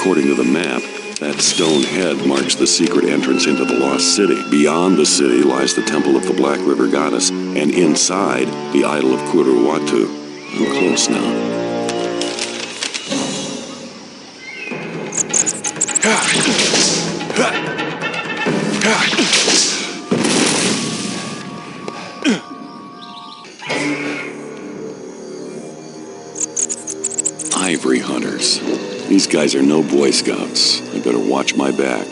According to the map, that stone head marks the secret entrance into the Lost City. Beyond the city lies the Temple of the Black River Goddess, and inside, the idol of Kuruwatu. I'm close now. Ivory hunters. These guys are no Boy Scouts. I better watch my back.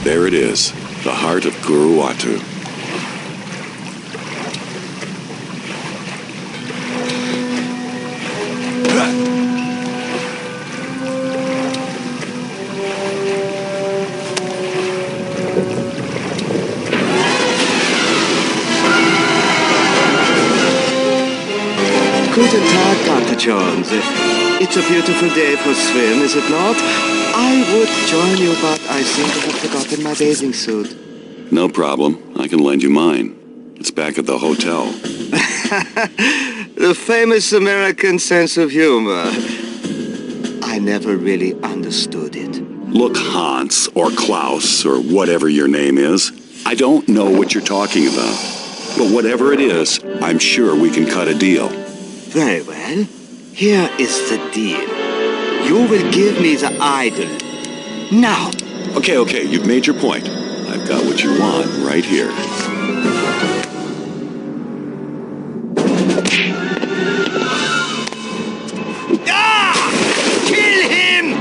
There it is, the heart of Kuruwatu. Guten Tag, Dr. Jones. It's a beautiful day for a swim, is it not? I would join you, but I seem to have forgotten my bathing suit. No problem. I can lend you mine. It's back at the hotel. The famous American sense of humor. I never really understood it. Look, Hans, or Klaus, or whatever your name is, I don't know what you're talking about. But whatever it is, I'm sure we can cut a deal. Very well. Here is the deal. You will give me the idol. Now. Okay, you've made your point. I've got what you want right here. Kill him!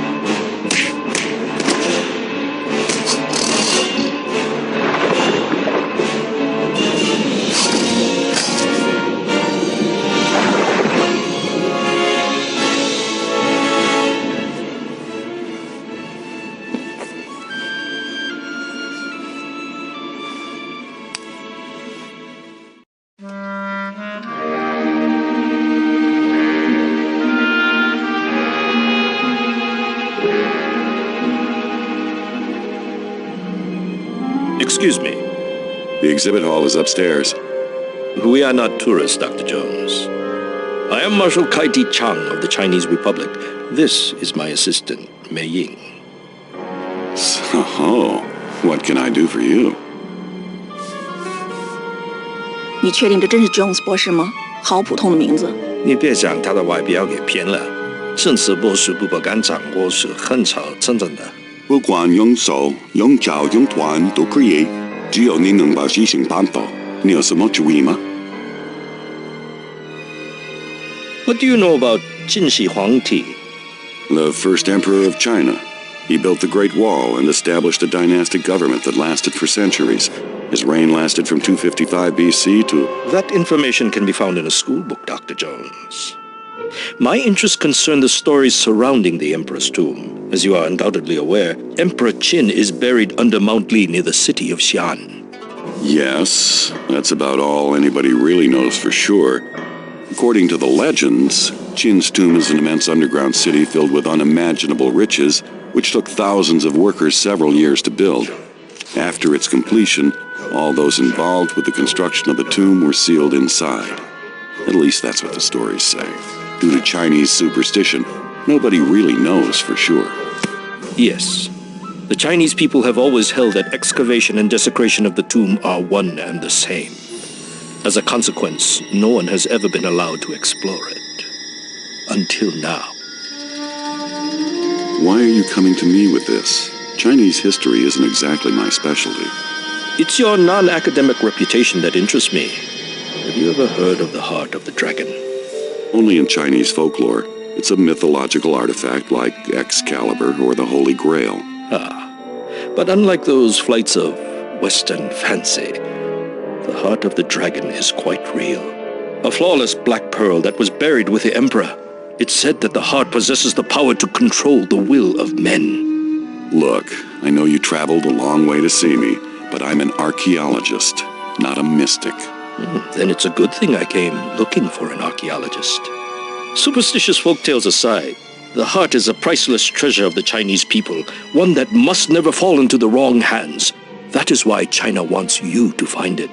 Excuse me. The exhibit hall is upstairs. We are not tourists, Dr. Jones. I am Marshal Kaiti Chang of the Chinese Republic. This is my assistant, Mei Ying. So, what can I do for you? 你确定这真是 Jones 博士吗？好普通的名字。你别将他的外表给骗了。正式博士不敢掌握是很少真正的。不管用手、用脚、用短都可以，只有你能把事情办到。你有什么主意吗？ What do you know about 晋喜皇帝? The first emperor of China. He built the Great Wall and established a dynastic government that lasted for centuries. His reign lasted from 255 BC to... That information can be found in a school book, Dr. Jones. My interests concern the stories surrounding the Emperor's tomb. As you are undoubtedly aware, Emperor Qin is buried under Mount Li near the city of Xi'an. Yes, that's about all anybody really knows for sure. According to the legends, Qin's tomb is an immense underground city filled with unimaginable riches, which took thousands of workers several years to build. After its completion, all those involved with the construction of the tomb were sealed inside. At least that's what the stories say. Due to Chinese superstition, nobody really knows for sure. Yes. The Chinese people have always held that excavation and desecration of the tomb are one and the same. As a consequence, no one has ever been allowed to explore it. Until now. Why are you coming to me with this? Chinese history isn't exactly my specialty. It's your non-academic reputation that interests me. Have you ever heard of the Heart of the Dragon? Only in Chinese folklore. It's a mythological artifact like Excalibur or the Holy Grail. But unlike those flights of Western fancy, the Heart of the Dragon is quite real. A flawless black pearl that was buried with the Emperor. It's said that the heart possesses the power to control the will of men. Look, I know you traveled a long way to see me, but I'm an archaeologist, not a mystic. Then it's a good thing I came looking for an archaeologist. Superstitious folktales aside, the heart is a priceless treasure of the Chinese people, one that must never fall into the wrong hands. That is why China wants you to find it.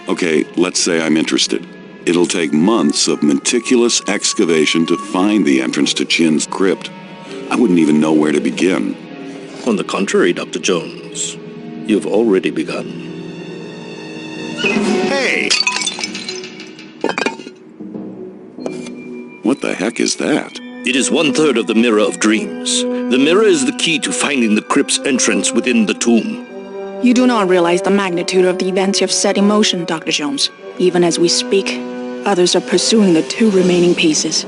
Okay, let's say I'm interested. It'll take months of meticulous excavation to find the entrance to Qin's crypt. I wouldn't even know where to begin. On the contrary, Dr. Jones, you've already begun. Hey! What the heck is that? It is 1/3 of the Mirror of Dreams. The mirror is the key to finding the crypt's entrance within the tomb. You do not realize the magnitude of the events you've set in motion, Dr. Jones. Even as we speak, others are pursuing the 2 remaining pieces.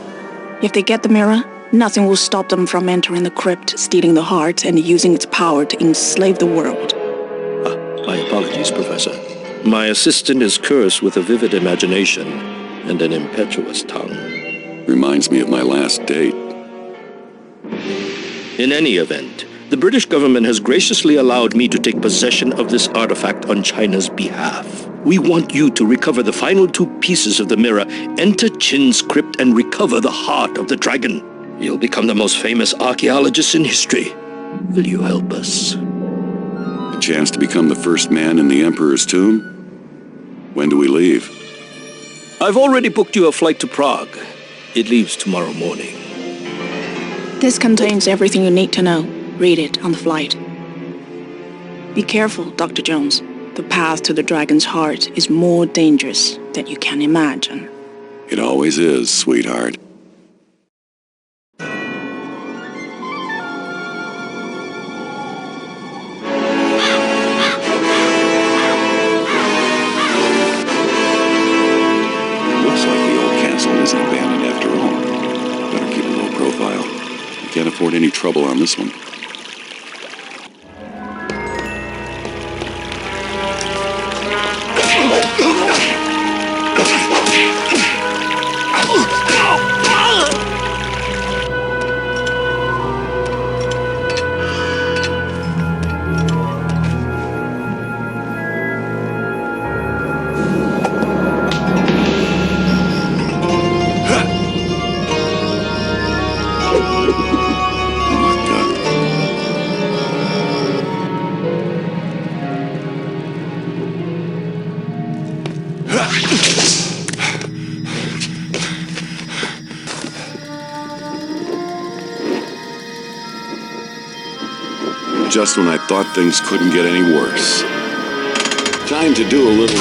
If they get the mirror, nothing will stop them from entering the crypt, stealing the heart, and using its power to enslave the world. My apologies, Professor. My assistant is cursed with a vivid imagination and an impetuous tongue. Reminds me of my last date. In any event, the British government has graciously allowed me to take possession of this artifact on China's behalf. We want you to recover the final 2 pieces of the mirror, enter Qin's crypt, and recover the heart of the dragon. You'll become the most famous archaeologist in history. Will you help us? A chance to become the first man in the Emperor's tomb? When do we leave? I've already booked you a flight to Prague. It leaves tomorrow morning. This contains everything you need to know. Read it on the flight. Be careful, Dr. Jones. The path to the dragon's heart is more dangerous than you can imagine. It always is, sweetheart. Looks like the old castle isn't abandoned after all. Better keep a low profile. Can't afford any trouble on this one. Just when I thought things couldn't get any worse. Time to do a little...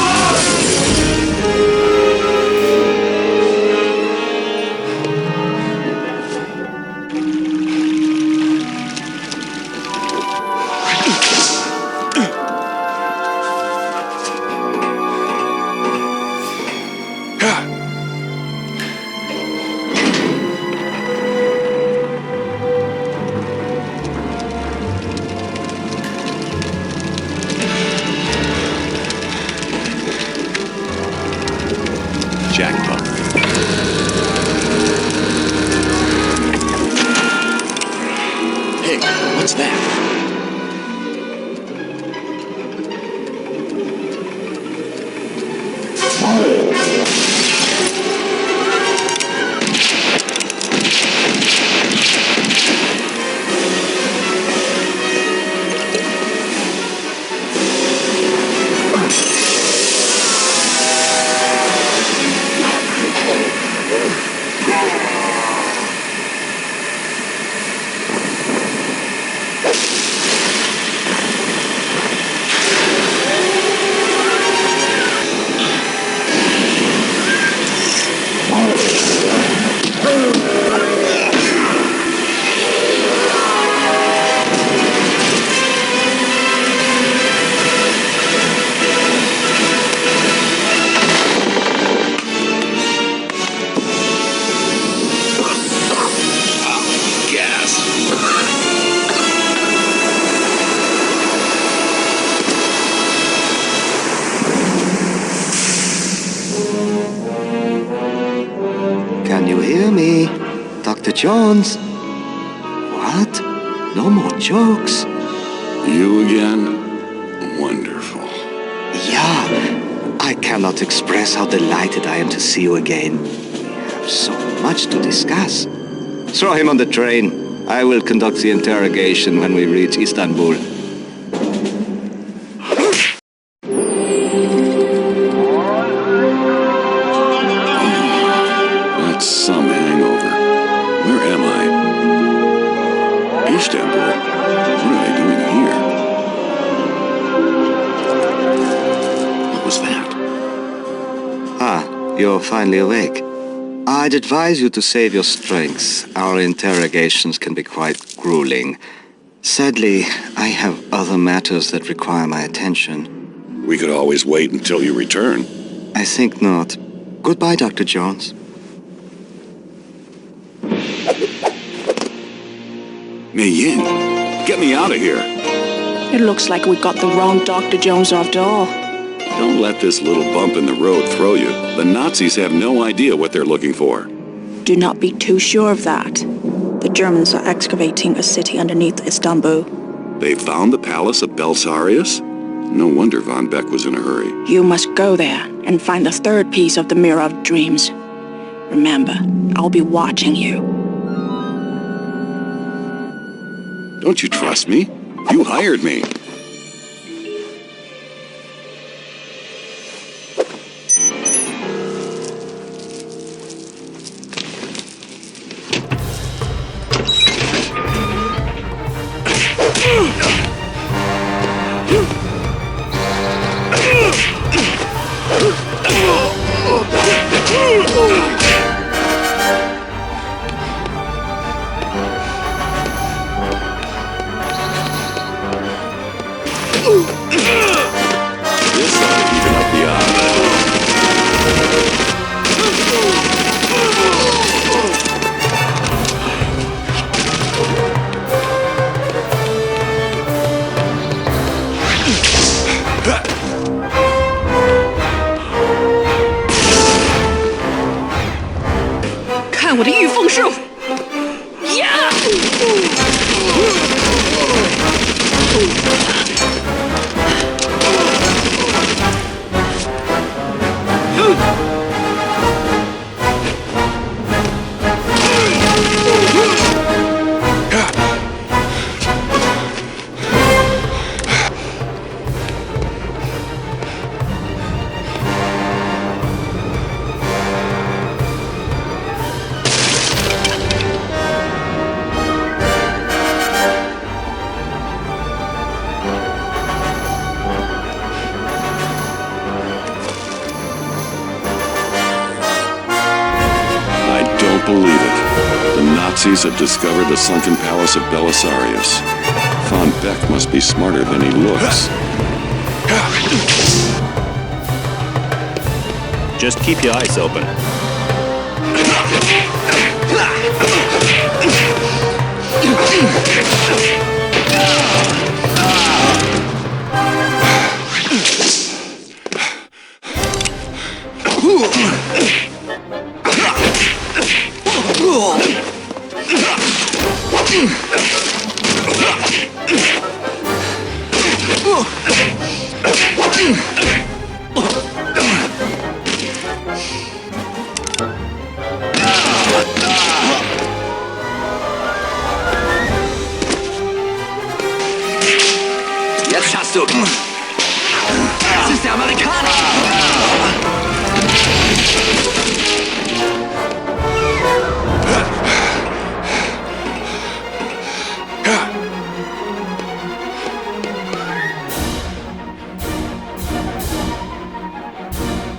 What's that? Can you hear me? Dr. Jones? What? No more jokes? You again? Wonderful. Yeah, I cannot express how delighted I am to see you again. We have so much to discuss. Throw him on the train. I will conduct the interrogation when we reach Istanbul. That's some hangover. Where am I? Istanbul? What are they doing here? What was that? Ah, you're finally awake. I'd advise you to save your strength. Our interrogations can be quite grueling. Sadly, I have other matters that require my attention. We could always wait until you return. I think not. Goodbye, Dr. Jones. Mei Ying, get me out of here. It looks like we got the wrong Dr. Jones after all. Don't let this little bump in the road throw you. The Nazis have no idea what they're looking for. Do not be too sure of that. The Germans are excavating a city underneath Istanbul. They found the palace of Belisarius? No wonder Von Beck was in a hurry. You must go there and find the third piece of the Mirror of Dreams. Remember, I'll be watching you. Don't you trust me? You hired me. This ought to even up the odds. Believe it. The Nazis have discovered the sunken palace of Belisarius. Von Beck must be smarter than he looks. Just keep your eyes open.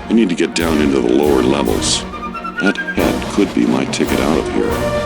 I need to get down into the lower levels. That head could be my ticket out of here.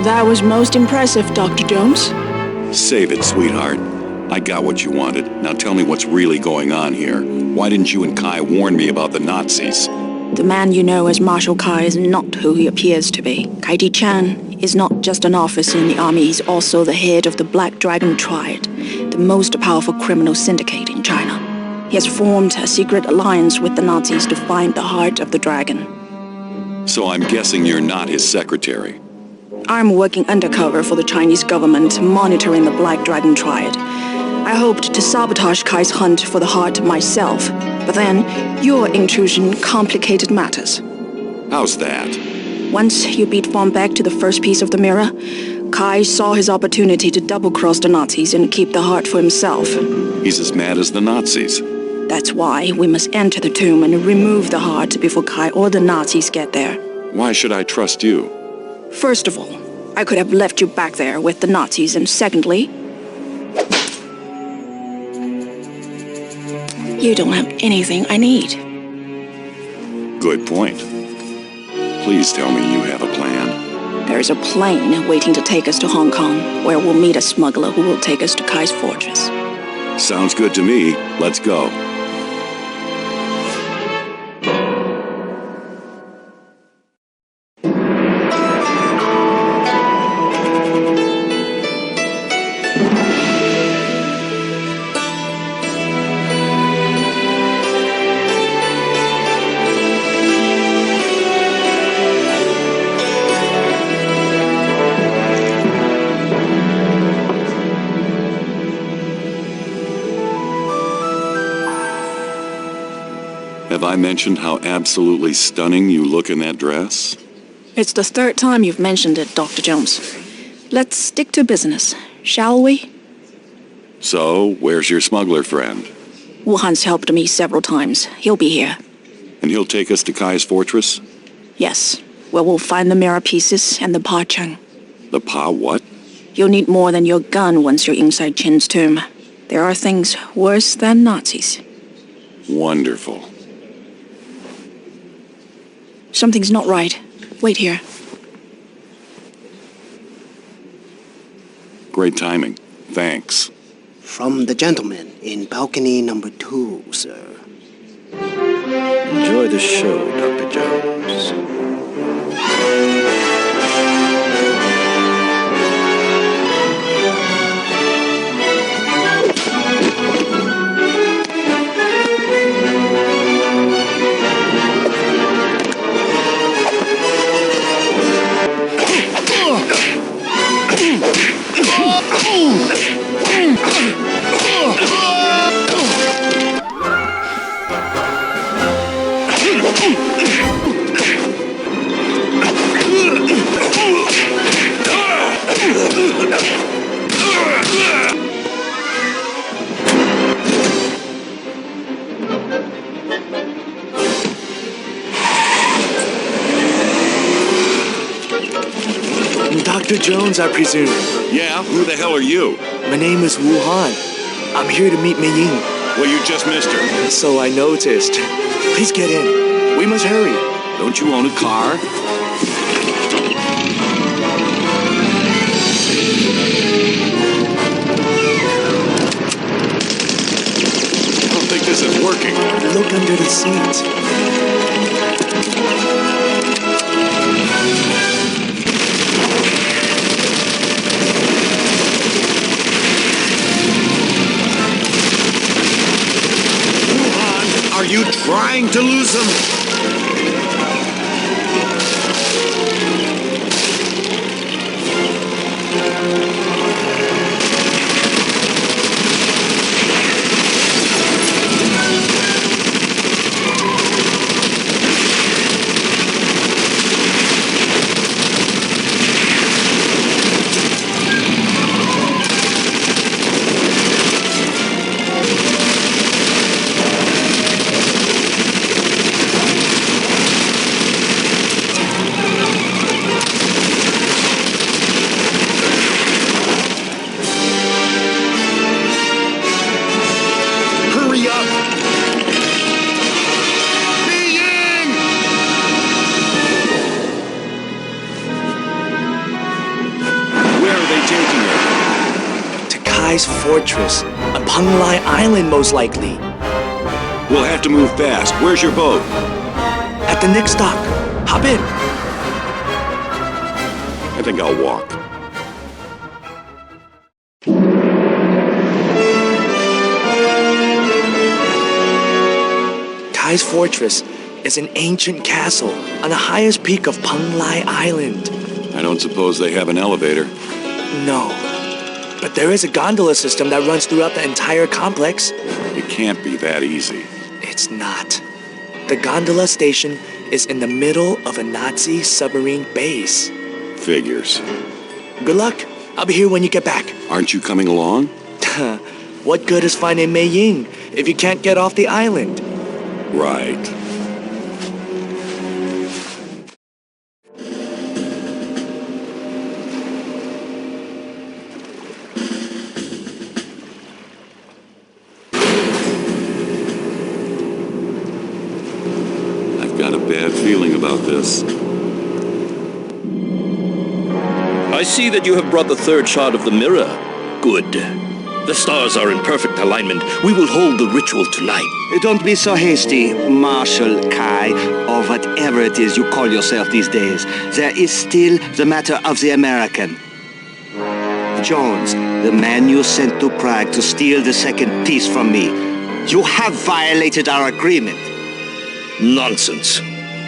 That was most impressive, Dr. Jones. Save it, sweetheart. I got what you wanted. Now tell me what's really going on here. Why didn't you and Kai warn me about the Nazis? The man you know as Marshal Kai is not who he appears to be. Kai Chan is not just an officer in the army, he's also the head of the Black Dragon Triad, the most powerful criminal syndicate in China. He has formed a secret alliance with the Nazis to find the heart of the dragon. So I'm guessing you're not his secretary. I'm working undercover for the Chinese government, monitoring the Black Dragon Triad. I hoped to sabotage Kai's hunt for the heart myself, but then your intrusion complicated matters. How's that? Once you beat Von Beck to the first piece of the mirror, Kai saw his opportunity to double-cross the Nazis and keep the heart for himself. He's as mad as the Nazis. That's why we must enter the tomb and remove the heart before Kai or the Nazis get there. Why should I trust you? First of all, I could have left you back there with the Nazis, and secondly, you don't have anything I need. Good point. Please tell me you have a plan. There is a plane waiting to take us to Hong Kong, where we'll meet a smuggler who will take us to Kai's fortress. Sounds good to me. Let's go. Have I mentioned how absolutely stunning you look in that dress? It's the third time you've mentioned it, Dr. Jones. Let's stick to business, shall we? So, where's your smuggler friend? Wuhan's helped me several times. He'll be here. And he'll take us to Kai's fortress? Yes, where we'll find the mirror pieces and the Pa Cheng. The Pa what? You'll need more than your gun once you're inside Qin's tomb. There are things worse than Nazis. Wonderful. Something's not right. Wait here. Great timing. Thanks. From the gentleman in balcony number 2, sir. Enjoy the show, Dr. Jones. Dr. Jones, I presume. Yeah? Who the hell are you? My name is Wuhan. I'm here to meet Mei Ying. Well, you just missed her. So I noticed. Please get in. We must hurry. Don't you own a car? I don't think this is working. Look under the seat. Are you trying to lose them? Kai's fortress, on Penglai Island most likely. We'll have to move fast. Where's your boat? At the next dock. Hop in. I think I'll walk. Kai's fortress is an ancient castle on the highest peak of Penglai Island. I don't suppose they have an elevator. No. But there is a gondola system that runs throughout the entire complex. It can't be that easy. It's not. The gondola station is in the middle of a Nazi submarine base. Figures. Good luck. I'll be here when you get back. Aren't you coming along? What good is finding Mei Ying if you can't get off the island? Right. Got a bad feeling about this. I see that you have brought the third shot of the mirror. Good. The stars are in perfect alignment. We will hold the ritual tonight. Don't be so hasty, Marshal Kai, or whatever it is you call yourself these days. There is still the matter of the American. Jones, the man you sent to Prague to steal the second piece from me. You have violated our agreement. Nonsense.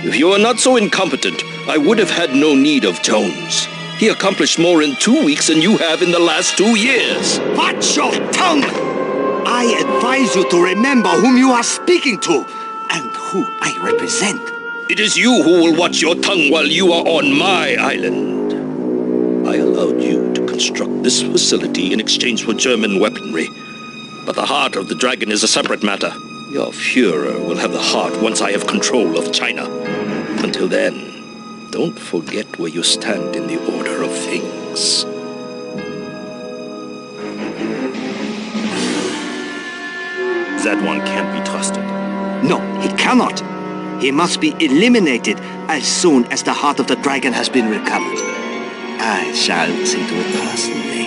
If you are not so incompetent, I would have had no need of Jones. He accomplished more in 2 weeks than you have in the last 2 years. Watch your tongue! I advise you to remember whom you are speaking to, and who I represent. It is you who will watch your tongue while you are on my island. I allowed you to construct this facility in exchange for German weaponry. But the heart of the dragon is a separate matter. Your Führer will have the heart once I have control of China. Until then, don't forget where you stand in the order of things. That one can't be trusted. No, he cannot. He must be eliminated as soon as the heart of the dragon has been recovered. I shall see to it personally.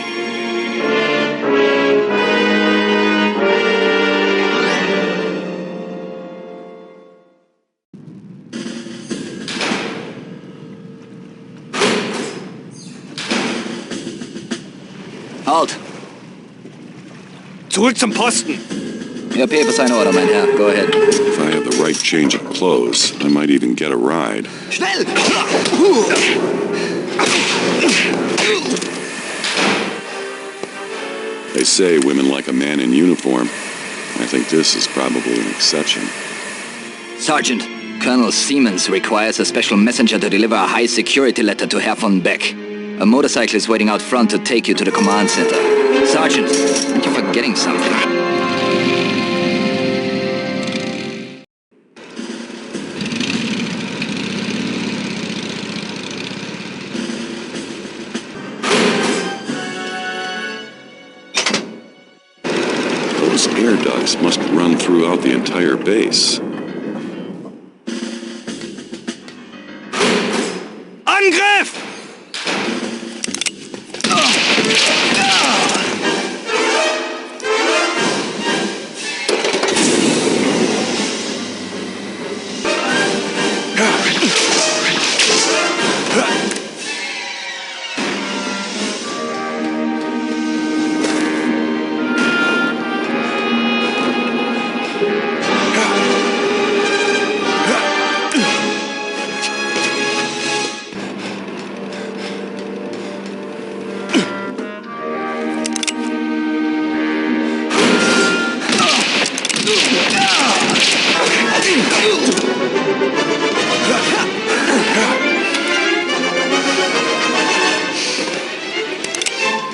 Halt! Zurück zum Posten! Your papers are in order, mein Herr. Go ahead. If I have the right change of clothes, I might even get a ride. Schnell! They say women like a man in uniform. I think this is probably an exception. Sergeant, Colonel Siemens requires a special messenger to deliver a high-security letter to Herr von Beck. A motorcycle is waiting out front to take you to the command center. Sergeant, aren't you forgetting something? Those air ducts must run throughout the entire base. Angriff!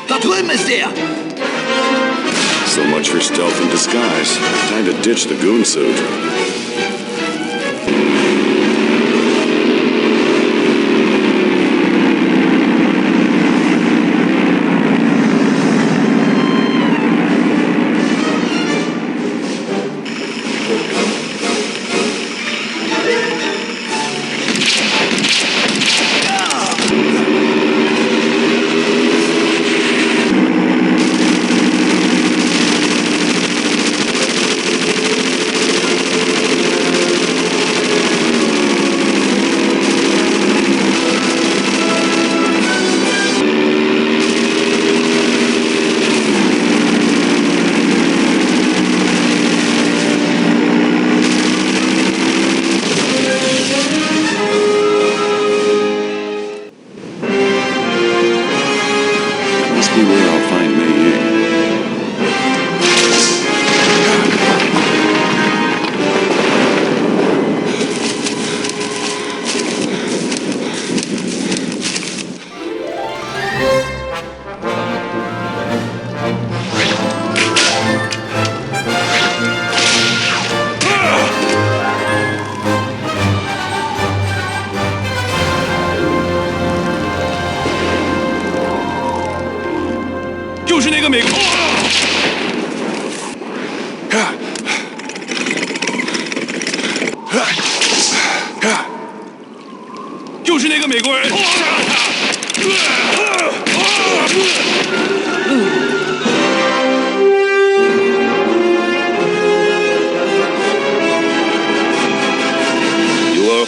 Da drüben ist er! So much for stealth and disguise. Time to ditch the goon suit.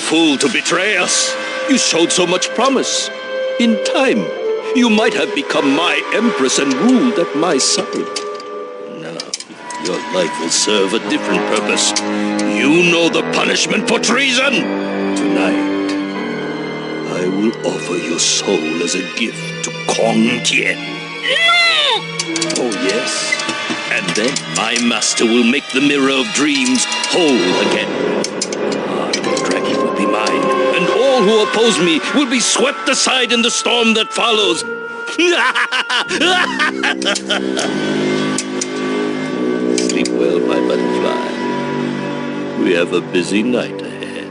Fool to betray us. You showed so much promise. In time, you might have become my empress and ruled at my side. Now, your life will serve a different purpose. You know the punishment for treason. Tonight, I will offer your soul as a gift to Kong Tien. Oh, yes. And then my master will make the Mirror of Dreams whole again. who oppose me will be swept aside in the storm that follows. Sleep well, my butterfly. We have a busy night ahead.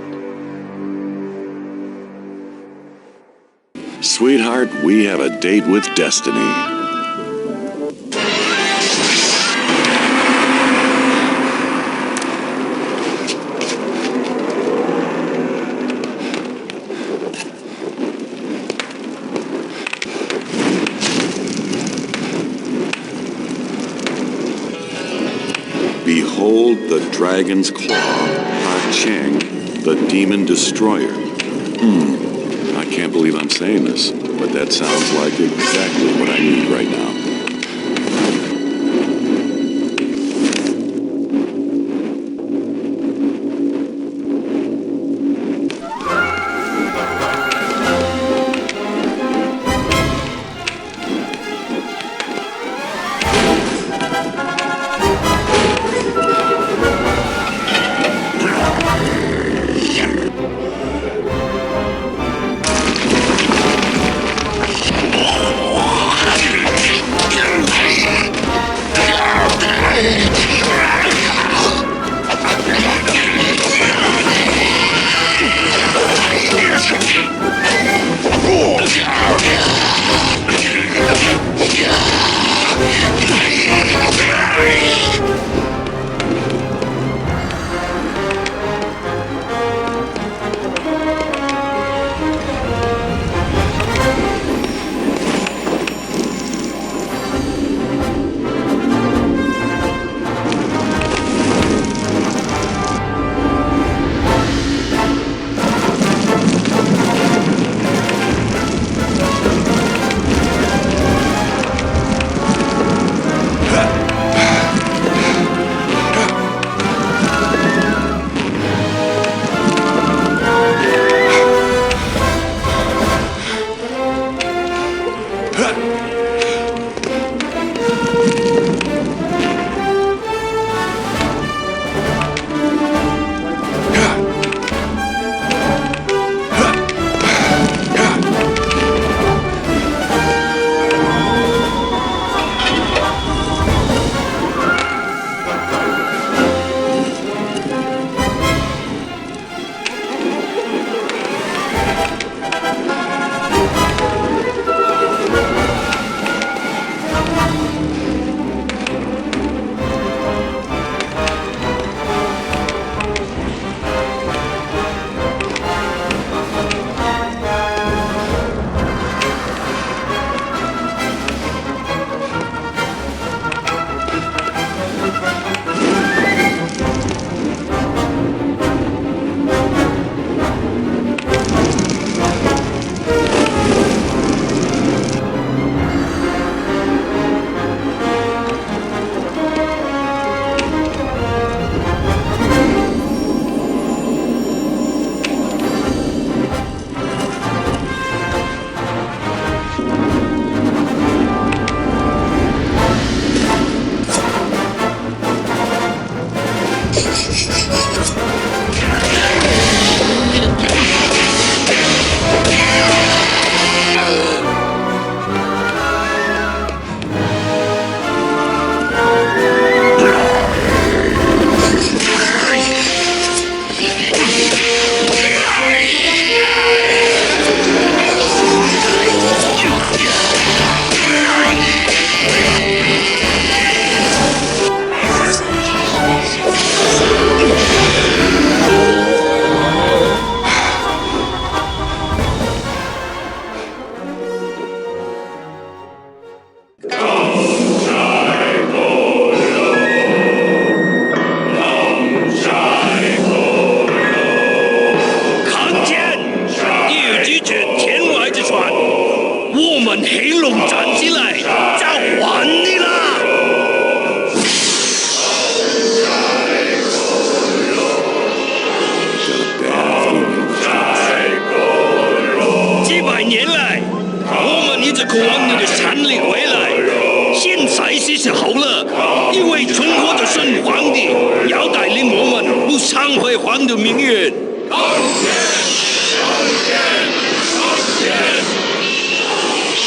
Sweetheart, we have a date with destiny. Behold the dragon's claw, Ha Cheng, the demon destroyer. I can't believe I'm saying this, but that sounds like exactly what I need right now.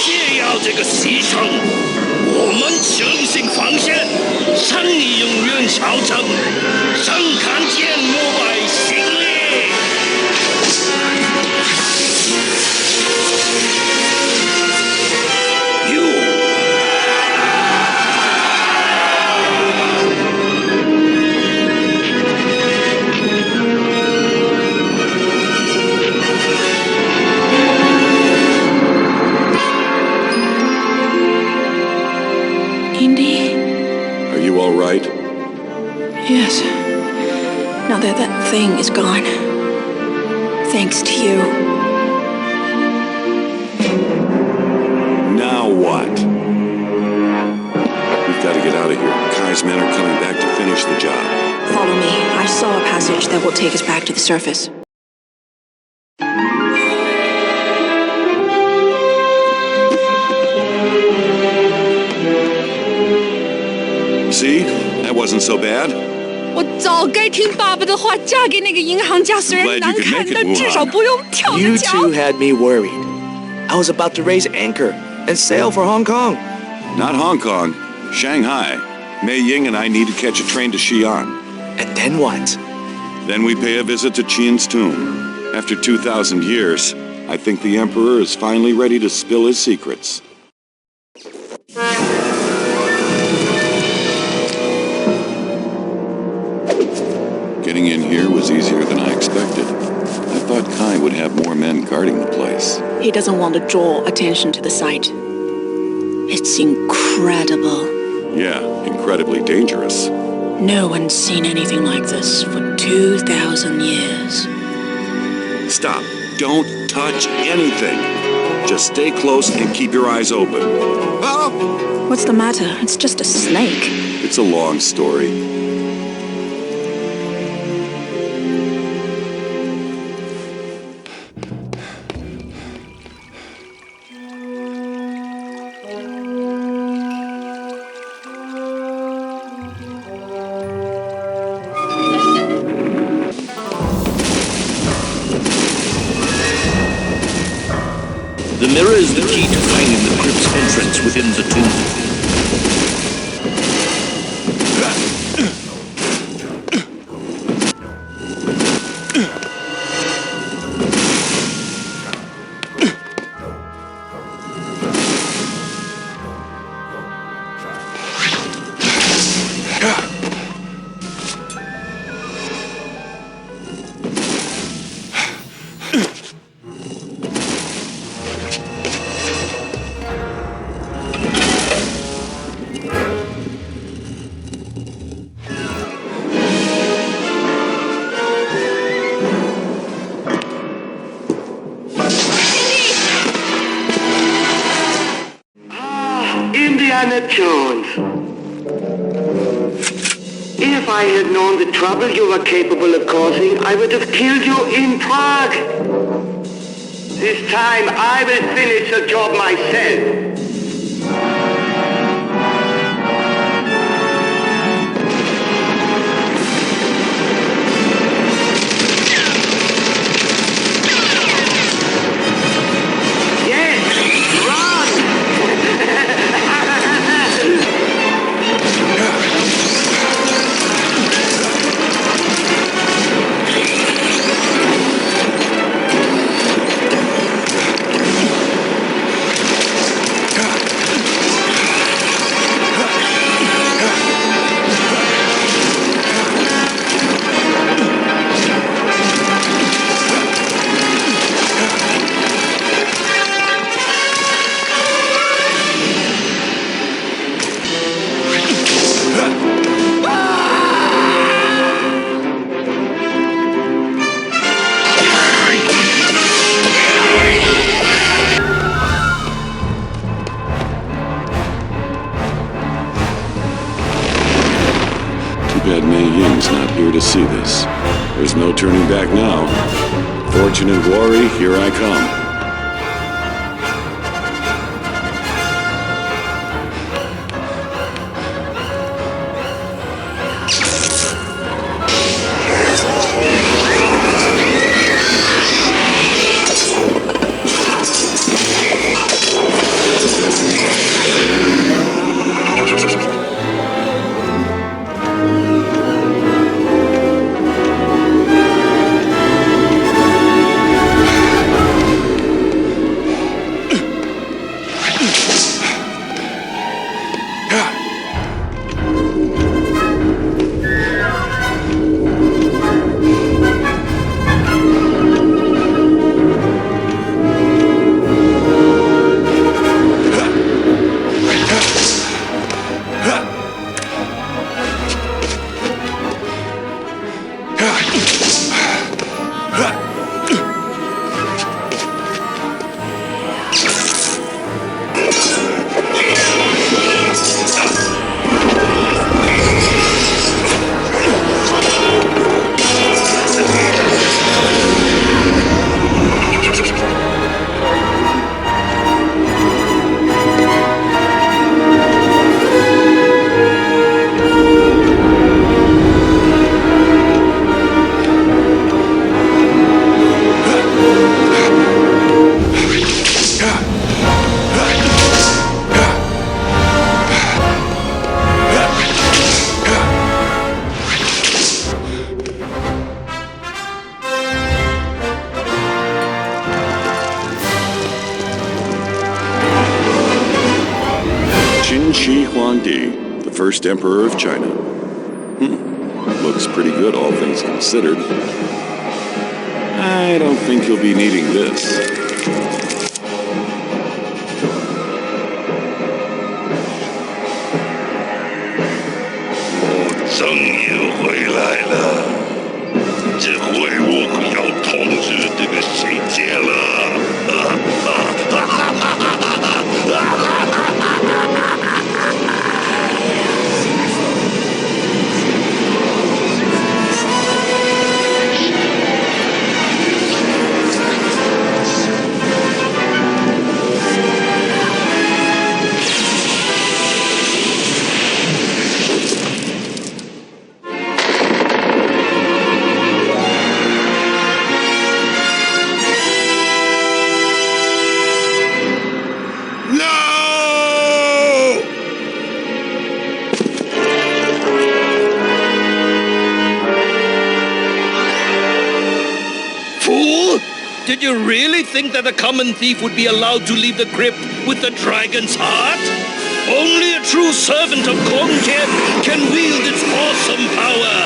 借要这个牺牲，我们诚心奉献，生意永远朝成，生看见我百姓力。Indy? Are you all right? Yes. Now that that thing is gone. Thanks to you. Now what? We've got to get out of here. Kai's men are coming back to finish the job. Follow me. I saw a passage that will take us back to the surface. See? That wasn't so bad. 我早该听爸爸的话，嫁给那个银行家。虽然 Glad you 难 could 看， make it, 但至少 Wuhan. 不用跳着 You 脚。 two had me worried. I was about to raise anchor and sail for Hong Kong. Not Hong Kong. Shanghai. Mei Ying and I need to catch a train to Xi'an. And then what? Then we pay a visit to Qin's tomb. After 2,000 years, I think the Emperor is finally ready to spill his secrets. Getting in here was easier than I expected. I thought Kai would have more men guarding the place. He doesn't want to draw attention to the site. It's incredible. Yeah, incredibly dangerous. No one's seen anything like this for 2,000 years. Stop. Don't touch anything. Just stay close and keep your eyes open. Oh! What's the matter? It's just a snake. It's a long story. The mirror is the key to finding the crypt's entrance within the tomb. Indiana Jones. If I had known the trouble you were capable of causing, I would have killed you in Prague. This time I will finish the job myself. To see this. There's no turning back now. Fortune and glory, here I come. Qin Shi Huangdi, the first emperor of China. Looks pretty good, all things considered. I don't think you'll be needing this. 终于回来了，这回我可要统治这个世界了！Did you really think that a common thief would be allowed to leave the crypt with the dragon's heart? Only a true servant of Kongtian can wield its awesome power.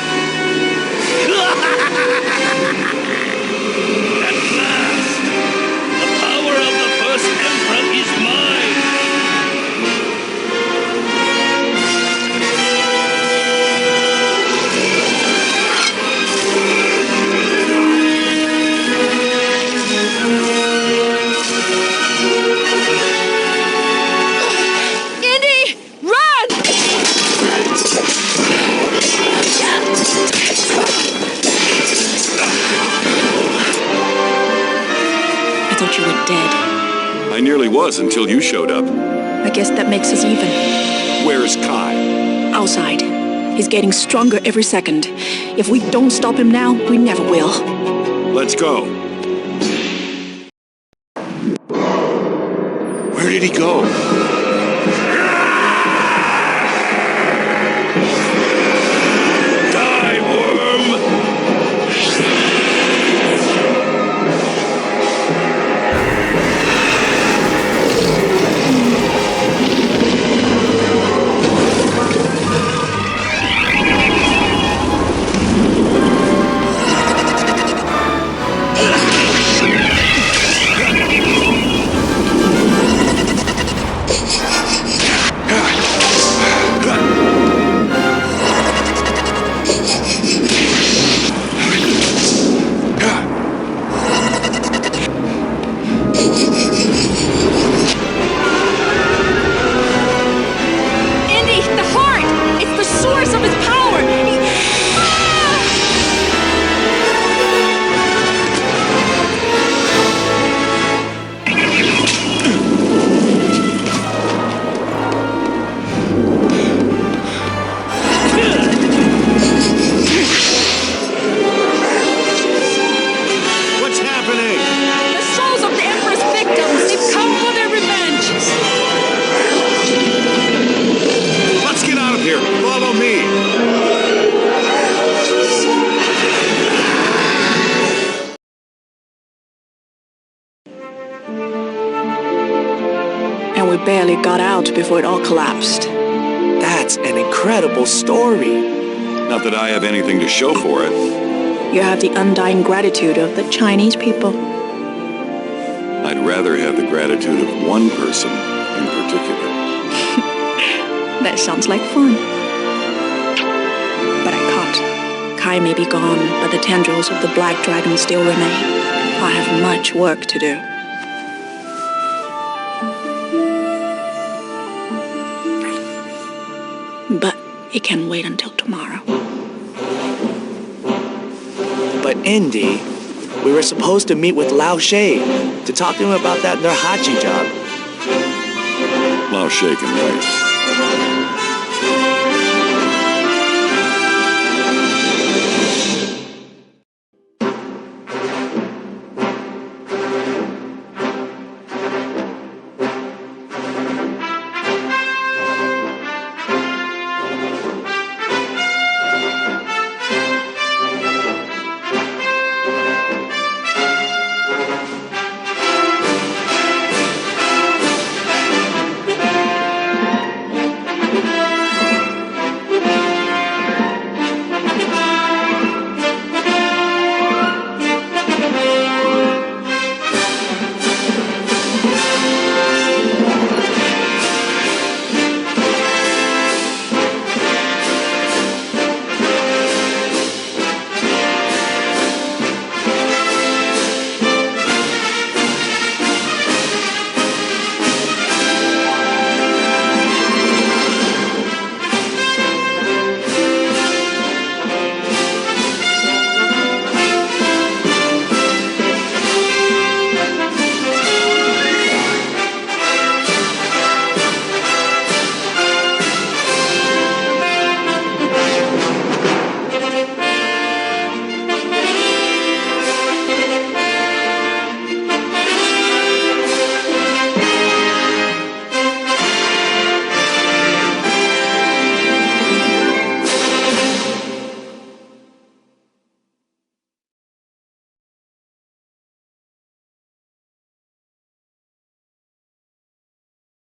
At last, the power of the first emperor is mine. Indy, run! I thought you were dead. I nearly was until you showed up. I guess that makes us even. Where's Kai? Outside. He's getting stronger every second. If we don't stop him now, we never will. Let's go. Where did he go? Die, worm! Indy, the heart! It's the source of his power! What's happening? The souls of the Emperor's victims! They've come for their revenge! Let's get out of here. Follow me. And we barely got out before it all collapsed. That's an incredible story. Not that I have anything to show for it. You have the undying gratitude of the Chinese people. I'd rather have the gratitude of one person in particular. That sounds like fun. But I can't. Kai may be gone, but the tendrils of the black dragon still remain. I have much work to do. But it can wait until tomorrow. But Indy, we were supposed to meet with Lao She to talk to him about that Nurhachi job. Lao She can wait.